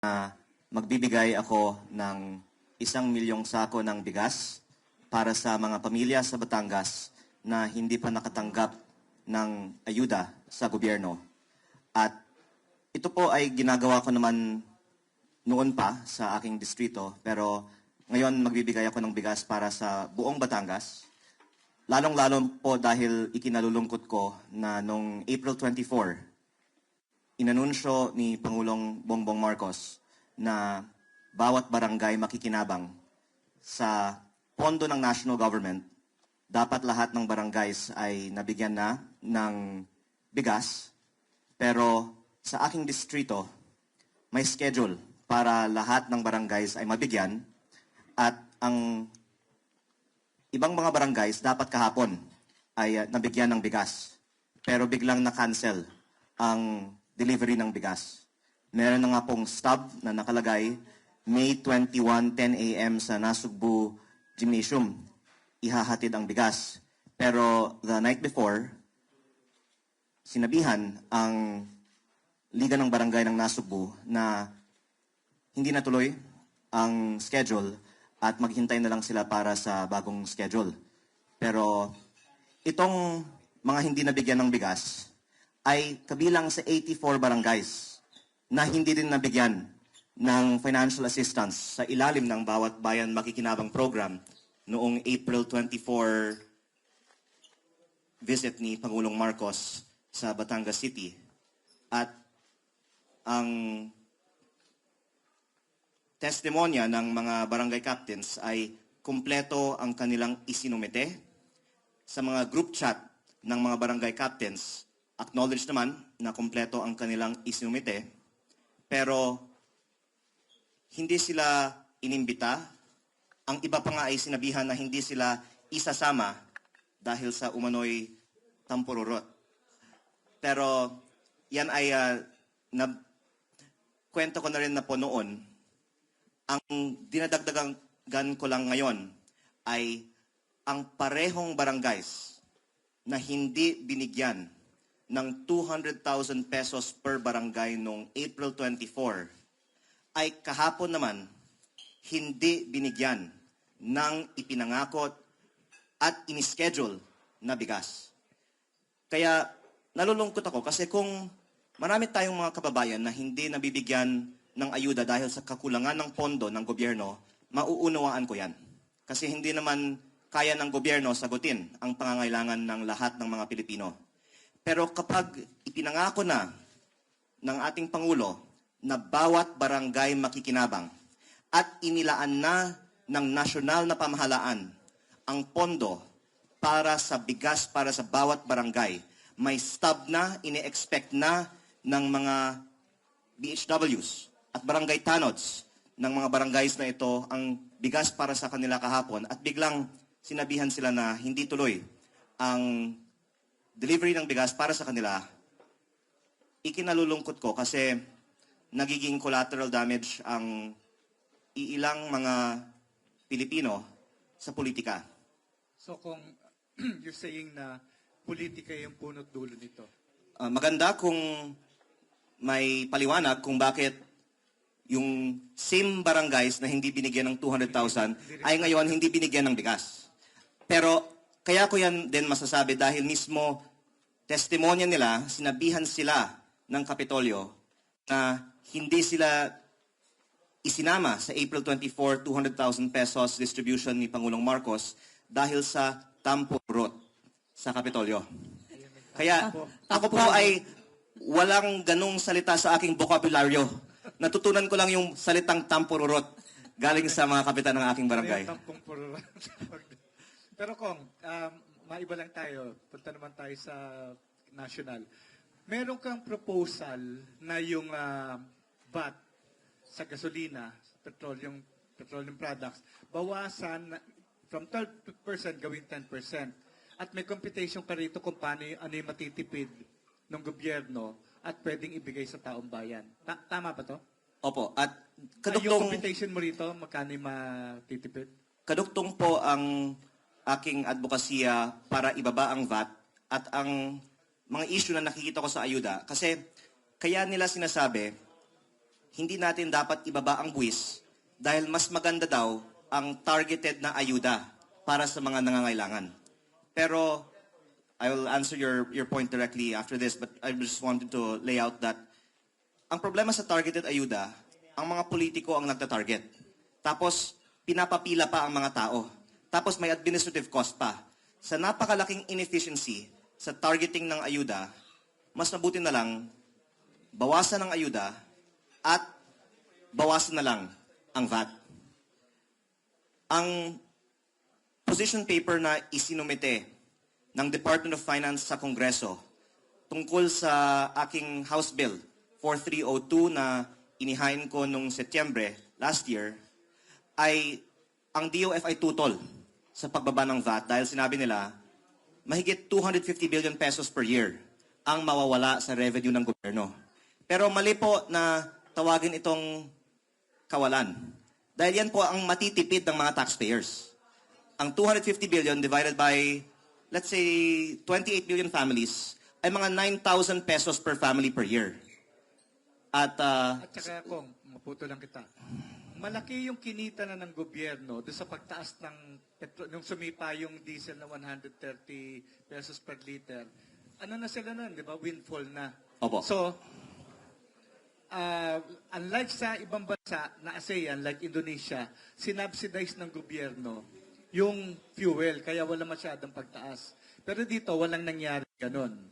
na magbibigay ako ng 1 milyong sako ng bigas para sa mga pamilya sa Batangas na hindi pa nakatanggap ng ayuda sa gobyerno. At ito po ay ginagawa ko naman noon pa sa aking distrito, pero ngayon magbibigay ako ng bigas para sa buong Batangas. Lalong-lalo po dahil ikinalulungkot ko na noong April 24, inanunsyo ni Pangulong Bongbong Marcos na bawat barangay makikinabang sa pondo ng national government. Dapat lahat ng barangays ay nabigyan na ng bigas, pero sa aking distrito, may schedule para lahat ng barangays ay mabigyan at ang ibang mga barangays dapat kahapon ay nabigyan ng bigas. Pero biglang na-cancel ang delivery ng bigas. Meron na nga pong stub na nakalagay May 21, 10 a.m. sa Nasugbu Gymnasium. Ihahatid ang bigas. Pero the night before, sinabihan ang Liga ng Barangay ng Nasugbu na hindi natuloy ang schedule at maghintay na lang sila para sa bagong schedule. Pero itong mga hindi nabigyan ng bigas ay kabilang sa 84 barangays na hindi din nabigyan ng financial assistance sa ilalim ng Bawat Bayan Makikinabang program noong April 24 visit ni Pangulong Marcos sa Batangas City. At ang testimonya ng mga barangay captains ay kumpleto ang kanilang isinumite sa mga group chat ng mga barangay captains. Acknowledge naman na kumpleto ang kanilang isinumite, pero hindi sila inimbita. Ang iba pa nga ay sinabihan na hindi sila isasama dahil sa umano'y tampururot. Pero yan ay kwento ko na rin na po noon. Ang dinadagdagan ko lang ngayon ay ang parehong barangays na hindi binigyan ng 200,000 pesos per barangay noong April 24 ay kahapon naman hindi binigyan ng ipinangakot at inischedule na bigas. Kaya nalulungkot ako kasi kung marami tayong mga kababayan na hindi nabibigyan ng ayuda dahil sa kakulangan ng pondo ng gobyerno, mauunawaan ko yan. Kasi hindi naman kaya ng gobyerno sagutin ang pangangailangan ng lahat ng mga Pilipino. Pero kapag ipinangako na ng ating Pangulo na bawat barangay makikinabang at inilaan na ng nasyonal na pamahalaan ang pondo para sa bigas para sa bawat barangay, may stub na, ini-expect na ng mga BHWs at barangay tanods ng mga barangays na ito ang bigas para sa kanila kahapon at biglang sinabihan sila na hindi tuloy ang delivery ng bigas para sa kanila. Ikinalulungkot ko kasi nagiging collateral damage ang iilang mga Pilipino sa politika. So kung you're saying na politika yung punot dulo nito? Maganda kung may paliwanag kung bakit yung same barangays na hindi binigyan ng 200,000 ay ngayon hindi binigyan ng bigas. Pero kaya ko yan din masasabi dahil mismo testimonya nila, sinabihan sila ng Kapitolyo na hindi sila isinama sa April 24, 200,000 pesos distribution ni Pangulong Marcos dahil sa tampurot sa Kapitolyo. Kaya ako po ay walang ganong salita sa aking bokabularyo. Natutunan ko lang yung salitang tampururot galing sa mga kapitan ng aking barangay. Pero kung maiba lang tayo, punta naman tayo sa national. Meron kang proposal na yung VAT sa gasolina, petroleum products, bawasan from 12% gawing 10%. At may computation ka rito kung paano ano yung matitipid ng gobyerno at pwedeng ibigay sa taong bayan. Tama ba to? Opo. At yung computation mo rito, magkano yung matitipid? Kaduktong po ang aking advokasya para ibaba ang VAT at ang mga issue na nakikita ko sa ayuda. Kasi kaya nila sinasabi hindi natin dapat ibaba ang buwis dahil mas maganda daw ang targeted na ayuda para sa mga nangangailangan. Pero I will answer your point directly after this, but I just wanted to lay out that ang problema sa targeted ayuda, ang mga politiko ang nagta-target. Tapos, pinapapila pa ang mga tao. Tapos may administrative cost pa. Sa napakalaking inefficiency sa targeting ng ayuda, mas mabuti na lang bawasan ang ayuda at bawasan na lang ang VAT. Ang position paper na isinumite ng Department of Finance sa Kongreso tungkol sa aking House Bill 4302 na inihain ko noong Setyembre last year ay ang DOF ay tutol sa pagbaba ng VAT dahil sinabi nila mahigit 250 billion pesos per year ang mawawala sa revenue ng gobyerno. Pero mali po na tawagin itong kawalan. Dahil yan po ang matitipid ng mga taxpayers. Ang 250 billion divided by, let's say, 28 million families ay mga 9,000 pesos per family per year. At saka kung, maputo lang kita, malaki yung kinita na ng gobyerno doon sa pagtaas ng nung sumipa yung diesel na 130 pesos per liter. Ano na sila nun, di ba? Windfall na. Opo. So, unlike sa ibang bansa na ASEAN, like Indonesia, sinubsidize ng gobyerno yung fuel, kaya wala masyadong pagtaas. Pero dito, walang nangyari ganun.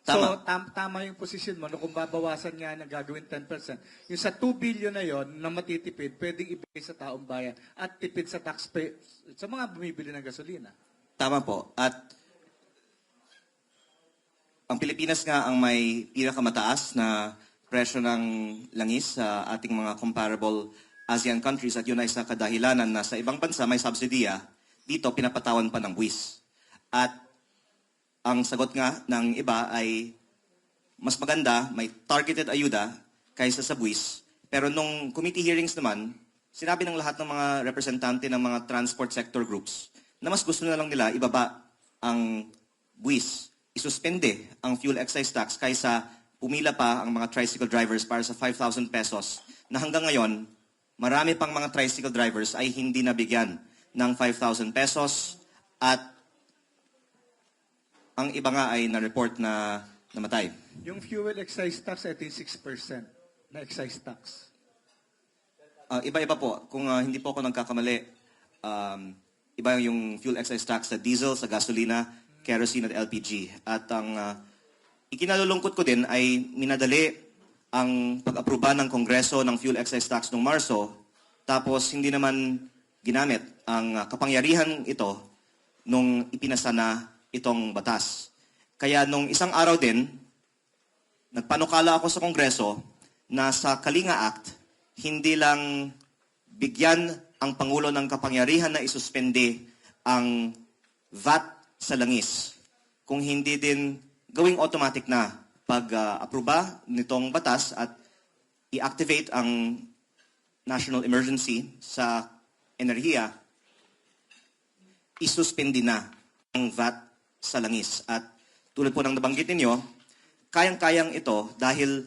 Tama. So, tama yung posisyon mo. No, kung babawasan nga na gagawin 10%, yung sa 2 billion na yon na matitipid, pwedeng ibigay sa taong bayan at tipid sa taxpayer, sa mga bumibili ng gasolina. Tama po. At ang Pilipinas nga ang may pinakamataas na presyo ng langis sa ating mga comparable ASEAN countries at yun ay sa kadahilanan na sa ibang bansa may subsidiya, dito pinapatawan pa ng buwis. At ang sagot nga ng iba ay mas maganda, may targeted ayuda kaysa sa buwis. Pero nung committee hearings naman, sinabi ng lahat ng mga representante ng mga transport sector groups na mas gusto na lang nila ibaba ang buwis, isuspende ang fuel excise tax kaysa pumila pa ang mga tricycle drivers para sa 5,000 pesos na hanggang ngayon, marami pang mga tricycle drivers ay hindi nabigyan ng 5,000 pesos at ang iba nga ay na-report na namatay. Yung fuel excise tax, ito yung 6% na excise tax. Iba-iba po. Kung hindi po ako nagkakamali, iba yung fuel excise tax sa diesel, sa gasolina, kerosene at LPG. At ang ikinalulungkot ko din ay minadali ang pag-aproba ng Kongreso ng fuel excise tax noong Marso, tapos hindi naman ginamit ang kapangyarihan ito nung ipinasa na itong batas. Kaya nung isang araw din, nagpanukala ako sa Kongreso na sa Kalinga Act, hindi lang bigyan ang Pangulo ng kapangyarihan na isuspende ang VAT sa langis, kung hindi din gawing automatic na pag-aproba nitong batas at i-activate ang national emergency sa enerhiya, isuspende na ang VAT sa langis. At tulad po ng nabanggit ninyo, kayang-kayang ito dahil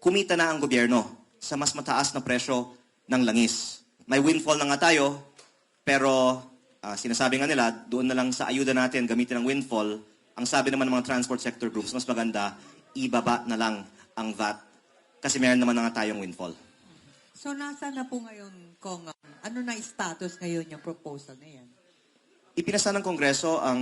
kumita na ang gobyerno sa mas mataas na presyo ng langis. May windfall na nga tayo, pero sinasabi nga nila, doon na lang sa ayuda natin gamitin ang windfall. Ang sabi naman ng mga transport sector groups, mas maganda, ibaba na lang ang VAT kasi meron naman na nga tayong windfall. So, nasa na po ngayon, Kong? Ano na status ngayon yung proposal na yan? Ipinasa ng Kongreso ang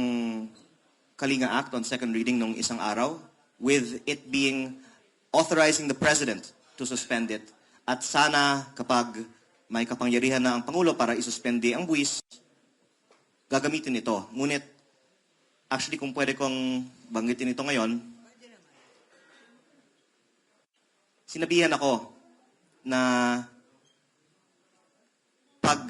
Kalinga Act on second reading nung isang araw with it being authorizing the President to suspend it. At sana kapag may kapangyarihan na ang Pangulo para isuspende ang buwis, gagamitin ito. Ngunit, actually kung pwede kong banggitin ito ngayon, sinabihan ako na pag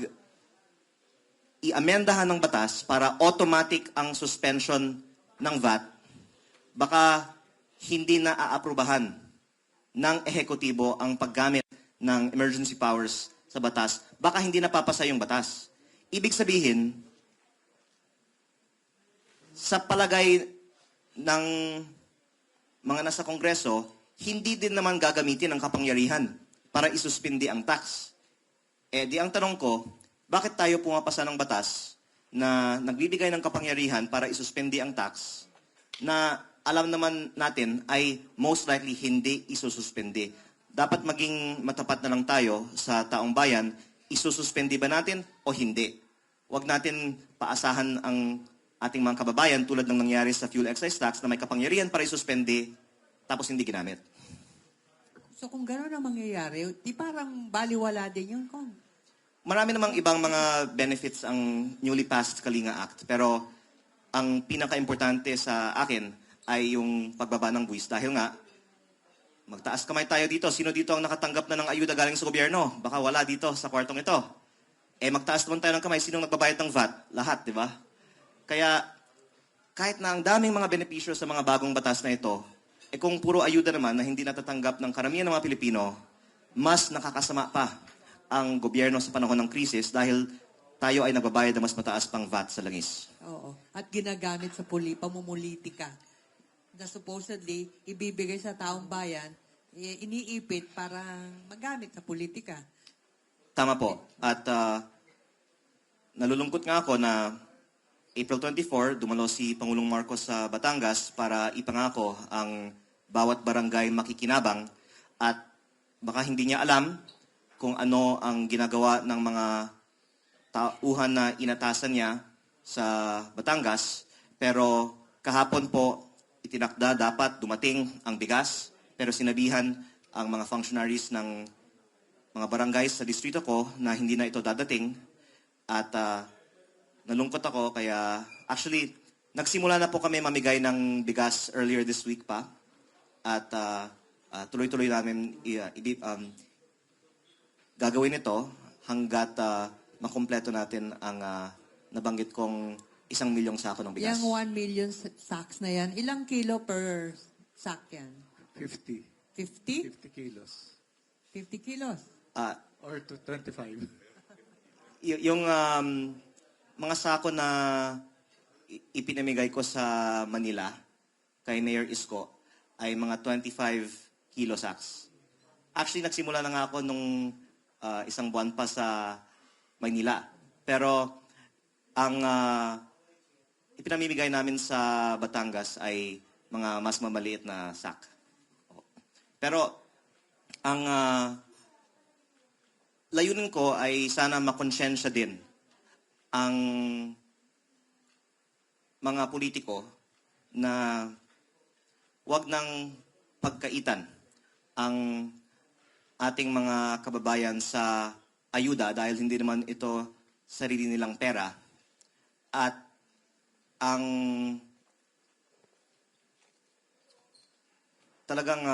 i-amendahan ng batas para automatic ang suspension ng VAT, baka hindi na aaprubahan ng ehekutibo ang paggamit ng emergency powers sa batas. Baka hindi napapasa yung batas. Ibig sabihin, sa palagay ng mga nasa Kongreso, hindi din naman gagamitin ang kapangyarihan para isuspindi ang tax. Di ang tanong ko, bakit tayo pumapasa ng batas na nagbibigay ng kapangyarihan para isuspindi ang tax na alam naman natin ay most likely hindi isususpindi? Dapat maging matapat na lang tayo sa taong bayan, isususpindi ba natin o hindi? Huwag natin paasahan ang ating mga kababayan tulad ng nangyari sa fuel excise tax na may kapangyarihan para isuspindi tapos hindi ginamit. So kung gano'n ang mangyayari, di parang baliwala din yun, Kong? Marami namang ibang mga benefits ang newly passed Kalinga Act. Pero ang pinaka-importante sa akin ay yung pagbaba ng buwis. Dahil nga, magtaas kamay tayo dito. Sino dito ang nakatanggap na ng ayuda galing sa gobyerno? Baka wala dito sa kwartong ito. Magtaas naman tayo ng kamay. Sinong nagbabayad ng VAT? Lahat, di ba? Kaya, kahit na ang daming mga benepisyo sa mga bagong batas na ito, kung puro ayuda naman na hindi natatanggap ng karamihan ng mga Pilipino, mas nakakasama pa ang gobyerno sa panahon ng krisis dahil tayo ay nagbabayad ng mas mataas pang VAT sa langis. Oo. At ginagamit sa pamumulitika na supposedly ibibigay sa taong bayan, iniipit para magamit sa politika. Tama po. At nalulungkot nga ako na April 24, dumalo si Pangulong Marcos sa Batangas para ipangako ang bawat barangay makikinabang at baka hindi niya alam kung ano ang ginagawa ng mga tauhan na inatasan niya sa Batangas. Pero kahapon po, itinakda dapat dumating ang bigas. Pero sinabihan ang mga functionaries ng mga barangay sa distrito ko na hindi na ito dadating. At nalungkot ako kaya actually nagsimula na po kami mamigay ng bigas earlier this week pa. At tuloy-tuloy namin gagawin ito hanggat makumpleto natin ang nabanggit kong 1 milyong sako ng bigas. Yung 1 million sacks na yan, ilang kilo per sack yan? 50. 50? 50 kilos. 50 kilos. Or to 25. Yung mga sako na ipinamigay ko sa Manila kay Mayor Isko ay mga 25 kilo sacks. Actually, nagsimula na nga ako nung isang buwan pa sa Manila. Pero ang ipinamimigay namin sa Batangas ay mga mas mamaliit na sack. Pero ang layunin ko ay sana makonsensya din ang mga politiko na wag nang pagkaitan ang ating mga kababayan sa ayuda dahil hindi naman ito sarili nilang pera. At ang talagang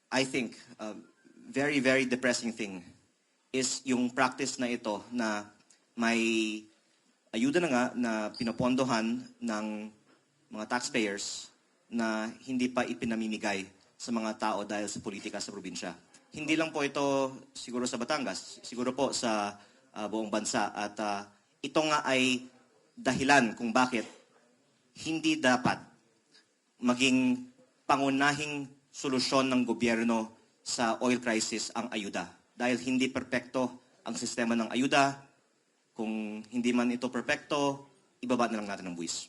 I think very, very depressing thing is yung practice na ito na may ayuda na nga na pinopondohan ng mga taxpayers na hindi pa ipinamimigay sa mga tao dahil sa politika sa probinsya. Hindi lang po ito siguro sa Batangas, siguro po sa buong bansa. At ito nga ay dahilan kung bakit hindi dapat maging pangunahing solusyon ng gobyerno sa oil crisis ang ayuda. Dahil hindi perpekto ang sistema ng ayuda. Kung hindi man ito perpekto, ibaba na lang natin ang buwis.